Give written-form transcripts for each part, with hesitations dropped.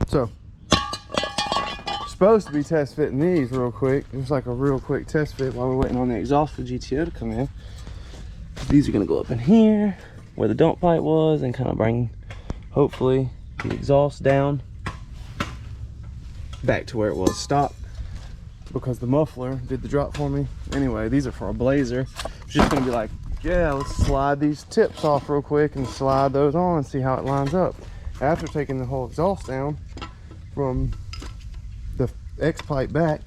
So, supposed to be test fitting these real quick. Just like a real quick test fit while we're waiting on the exhaust for GTO to come in. These are gonna go up in here where the dump pipe was and kind of bring, hopefully, the exhaust down back to where it was stopped, because the muffler did the drop for me. Anyway, these are for a Blazer. It's just gonna be like, yeah, let's slide these tips off real quick and slide those on and see how it lines up. After taking the whole exhaust down from the X pipe back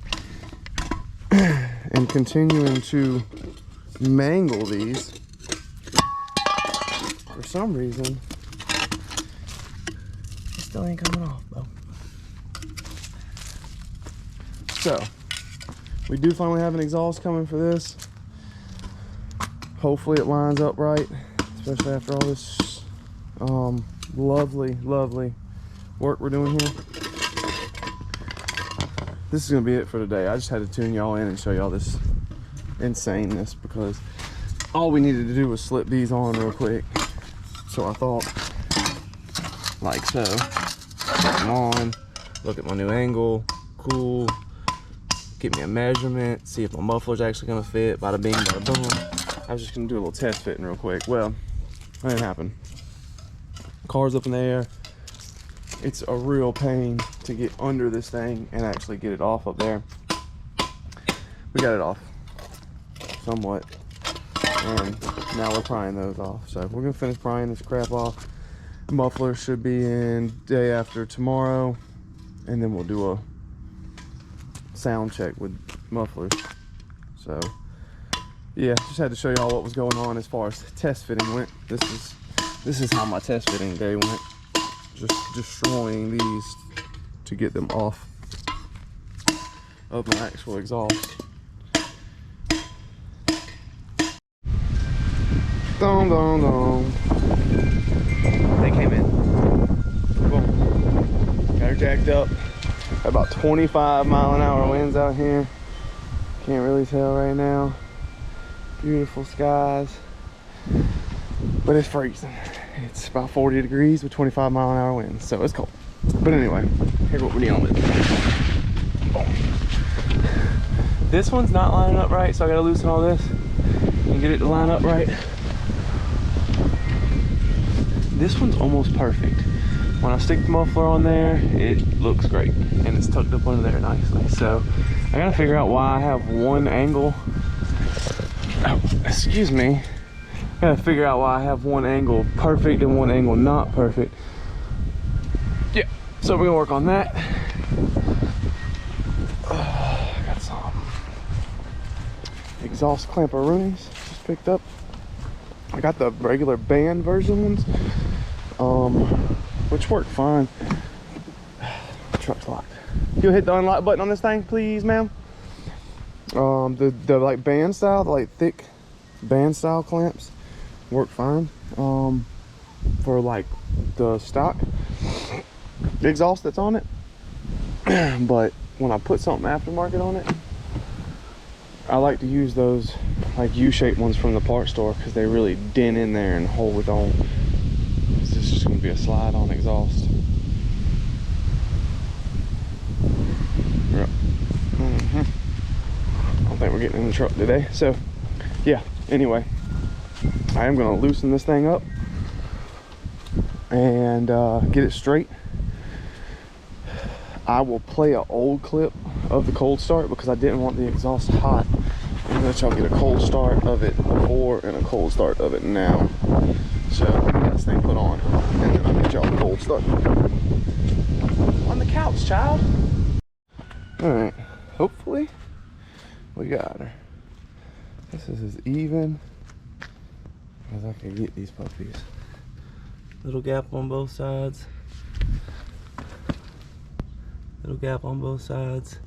and continuing to mangle these, for some reason it still ain't coming off, bro. So we do finally have an exhaust coming for this. Hopefully it lines up right, especially after all this lovely work we're doing here. This is gonna be it for today. I just had to tune y'all in and show y'all this insaneness, because all we needed to do was slip these on real quick. So I thought, like so, slip them on, look at my new angle, cool, get me a measurement, see if my muffler's actually gonna fit, bada bing, bada boom. I was just gonna do a little test fitting real quick. Well, that didn't happen. Car's up in the air. It's a real pain to get under this thing and actually get it off up there. We got it off somewhat, and now we're prying those off. So we're gonna finish prying this crap off. The muffler should be in day after tomorrow, and then we'll do a sound check with mufflers. So yeah, just had to show y'all what was going on as far as test fitting went. This is how my test fitting day went. Just destroying these to get them off of my actual exhaust. Dong dong dong. They came in. Boom. Got her jacked up. Got about 25-mile-an-hour winds out here. Can't really tell right now. Beautiful skies, but it's freezing. It's about 40 degrees with 25-mile-an-hour winds, so it's cold. But anyway, here's what we're dealing with. Oh. This one's not lining up right, so I gotta loosen all this and get it to line up right. This one's almost perfect. When I stick the muffler on there, it looks great, and it's tucked up under there nicely. So I gotta figure out why I have one angle. Oh, excuse me. I gotta figure out why I have one angle perfect and one angle not perfect. Yeah, so we're gonna work on that. I got some exhaust clamperoonies just picked up. I got the regular band version ones, which work fine. The truck's locked. You'll hit the unlock button on this thing, please, ma'am. The like band style, the like thick band style clamps work fine for like the stock exhaust that's on it. But when I put something aftermarket on it, I like to use those like U-shaped ones from the parts store, because they really dent in there and hold it on. This is just going to be a slide on exhaust. Yep. I don't think we're getting in the truck today. So yeah, anyway, I am going to loosen this thing up and get it straight. I will play an old clip of the cold start because I didn't want the exhaust hot. I'm gonna let y'all get a cold start of it before and a cold start of it now. So let me get this thing put on, and then I'll get y'all a cold start. On the couch, child. Alright, hopefully we got her. This is as even as I can get these puppies. Little gap on both sides. Little gap on both sides.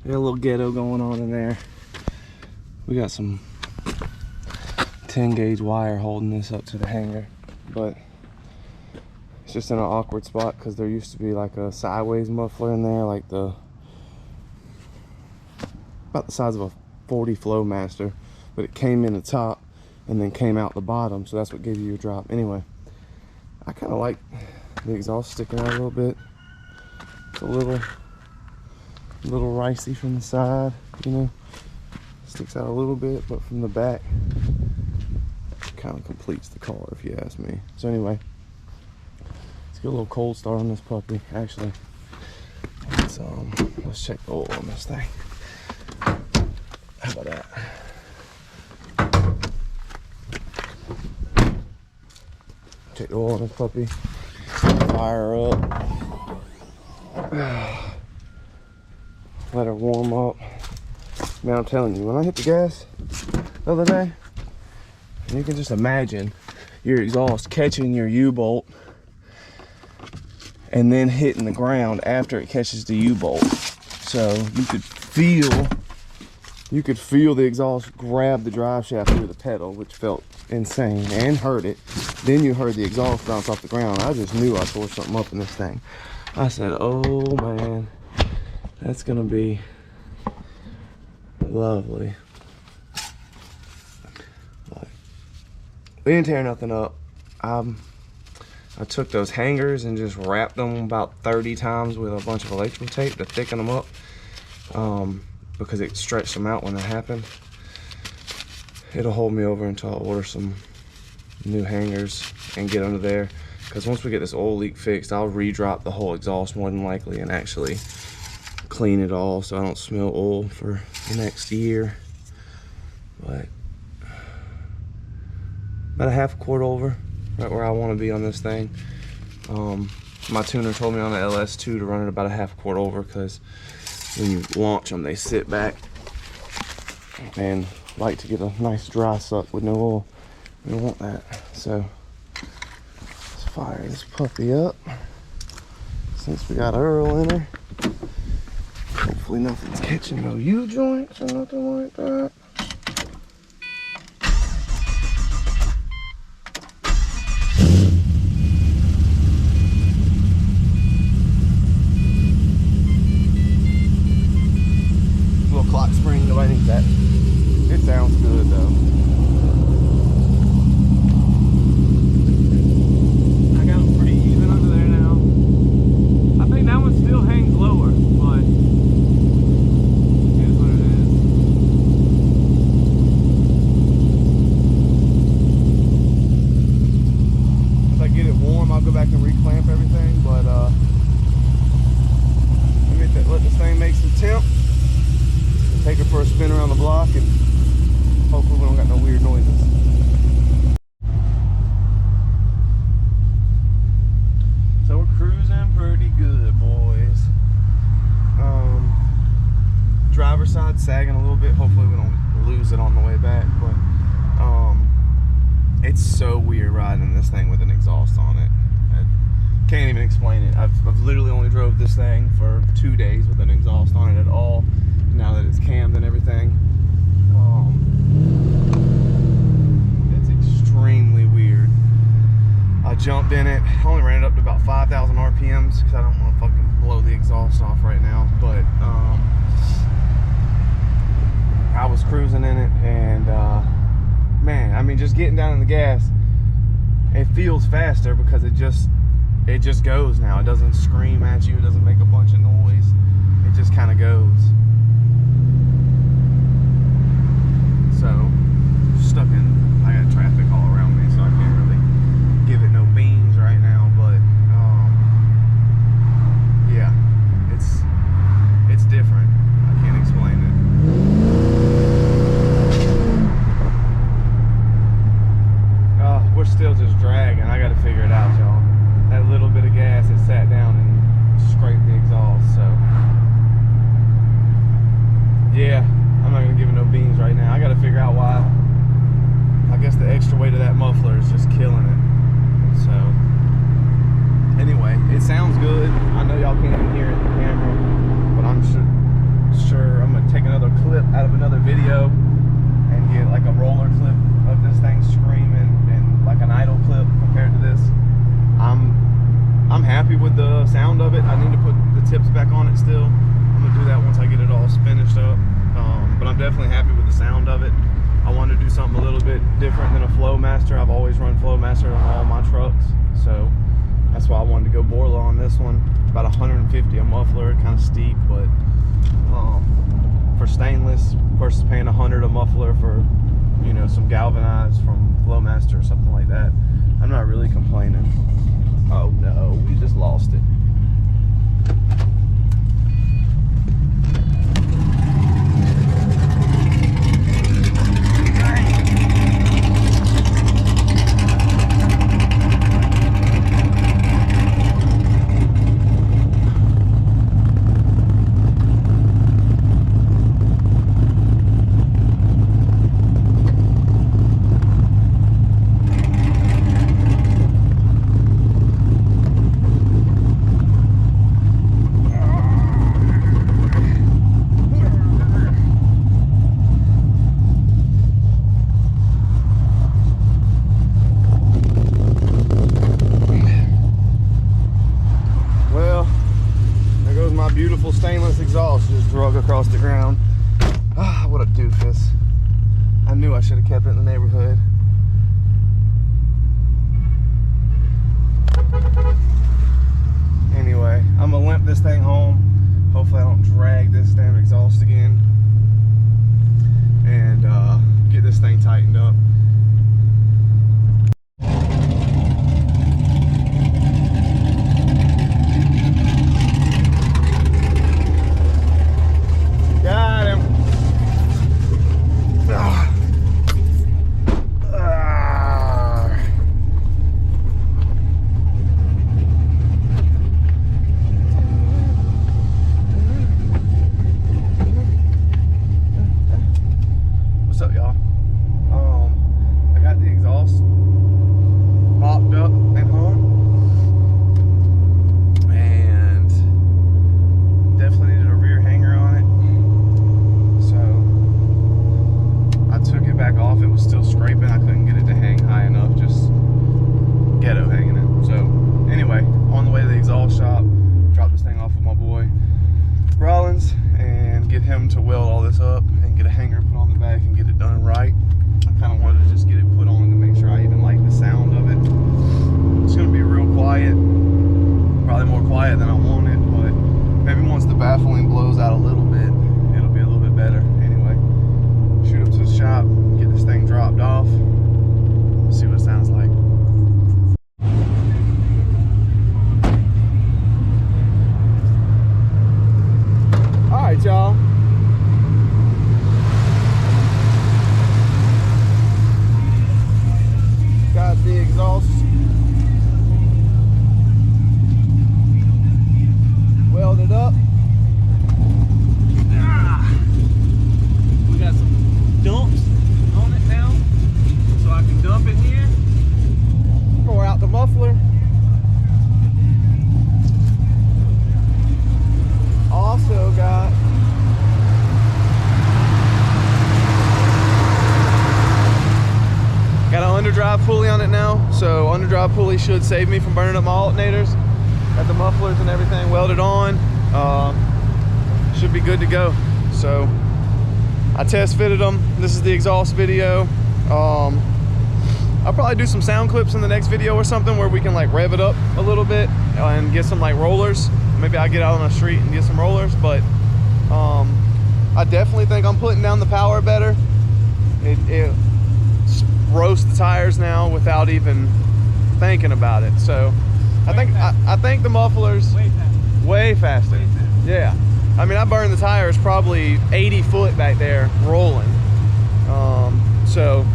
We got a little ghetto going on in there. We got some 10 gauge wire holding this up to the hanger, but it's just in an awkward spot because there used to be like a sideways muffler in there, like about the size of a 40 Flowmaster, but it came in the top and then came out the bottom, so that's what gave you your drop. Anyway, I kind of like The exhaust sticking out a little bit. It's a little ricey from the side, you know. Sticks out a little bit, but from the back, kind of completes the car, if you ask me. So anyway, let's get a little cold start on this puppy. Actually, let's check the oil on this thing. How about that? Take the oil on this puppy. Fire her up. Let her warm up. Man, I'm telling you, when I hit the gas the other day, you can just imagine your exhaust catching your U-bolt and then hitting the ground after it catches the U-bolt. So you could feel the exhaust grab the drive shaft through the pedal, which felt insane, and heard it. Then you heard the exhaust bounce off the ground. I just knew I tore something up in this thing. I said, oh man, that's gonna be lovely. But we didn't tear nothing up. I took those hangers and just wrapped them about 30 times with a bunch of electrical tape to thicken them up, because it stretched them out when that happened. It'll hold me over until I order some new hangers and get under there, because once we get this oil leak fixed, I'll re-drop the whole exhaust more than likely and actually clean it all so I don't smell oil for the next year. But about a half quart over, right where I want to be on this thing. My tuner told me on the LS2 to run it about a half quart over, because when you launch them, they sit back and like to get a nice dry suck with no oil. We don't want that. So let's fire this puppy up. Since we got Earl in her, hopefully nothing's catching no U-joints or nothing like that. Little clock spring, nobody needs that. It sounds good though. I got them pretty even under there now. I think that one still hangs lower, but it is what it is. Once I get it warm, I'll go back and reclamp everything, but let this thing make some temp. Take her for a spin around the block, and hopefully we don't got no weird noises. So we're cruising pretty good, boys. Driver's side sagging a little bit. Hopefully we don't lose it on the way back, but it's so weird riding this thing with an exhaust on it. I can't even explain it. I've literally only drove this thing for 2 days with an exhaust on it at all. Now that it's cammed and everything, it's extremely weird. I jumped in it, only ran it up to about 5,000 RPMs because I don't want to fucking blow the exhaust off right now, but I was cruising in it, and man, I mean, just getting down in the gas, it feels faster because it just goes now. It doesn't scream at you, it doesn't make a bunch of noise, it just kind of goes. So, stuck in, I got traffic all around me, so I can't really give it no beans right now, but yeah, it's different. I can't explain it. We're still just dragging. I gotta figure it out, y'all. That little bit of gas, it sat down and scraped the exhaust, so yeah. I'm not gonna give it no beans right now. I gotta figure out why. I guess the extra weight of that muffler is just killing it. So, anyway, it sounds good. I know y'all can't even hear it in the camera, but I'm sure I'm gonna take another clip out of another video and get like a roller clip of this thing screaming and like an idle clip compared to this. I'm happy with the sound of it. I need to put the tips back on it still. I'm gonna do that once I get it all finished up. But I'm definitely happy with the sound of it. I wanted to do something a little bit different than a Flowmaster. I've always run Flowmaster on all my trucks, so That's why I wanted to go Borla on this one. About 150 a muffler, kind of steep, but for stainless versus paying 100 a muffler for, you know, some galvanized from Flowmaster or something like that, I'm not really complaining. Oh no, we just lost it. Beautiful stainless exhaust just drug across the ground. Ah, what a doofus. I knew I should have kept it in the neighborhood. Anyway, I'm gonna limp this thing home. Hopefully I don't drag this damn exhaust again. And get this thing tightened up. Got him. What's up, y'all? I got the exhaust mopped up and home, and definitely needed a rear hanger on it. Took it back off. It was still scraping. I couldn't get it to hang high enough, just ghetto hanging it. So anyway, on the way to the exhaust shop, drop this thing off with my boy Rollins and get him to weld all this up and get a hanger put on the back and get it done right. I kind of wanted to just get it put on to make sure I even like the sound of it. It's going to be real quiet, probably more quiet than I wanted, but maybe once the baffling blows out a little bit, it'll be a little bit better. Shoot up to the shop, get this thing dropped off, see what it sounds like. All right, y'all. Got the exhaust welded up. We got some dumps on it now, so I can dump it here, pour out the muffler. Also got an underdrive pulley on it now, so underdrive pulley should save me from burning up my alternators. Got the mufflers and everything welded on, should be good to go. So I test fitted them. This is the exhaust video. I'll probably do some sound clips in the next video or something where we can like rev it up a little bit and get some like rollers. Maybe I'll get out on the street and get some rollers, but I definitely think I'm putting down the power better. It roasts the tires now without even thinking about it. So I think the mufflers way faster. Yeah. I mean, I burned the tires probably 80 foot back there rolling. So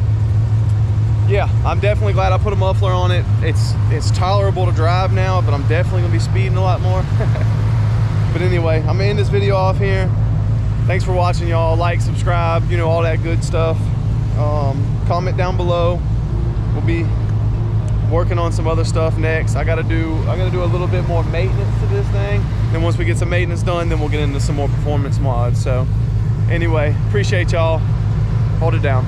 yeah, I'm definitely glad I put a muffler on it. It's tolerable to drive now, but I'm definitely gonna be speeding a lot more. But anyway, I'm gonna end this video off here. Thanks for watching, y'all. Like, subscribe, you know, all that good stuff. Comment down below. We'll be working on some other stuff next. I gotta do a little bit more maintenance to this thing. Then once we get some maintenance done, then we'll get into some more performance mods. So anyway, appreciate y'all. Hold it down.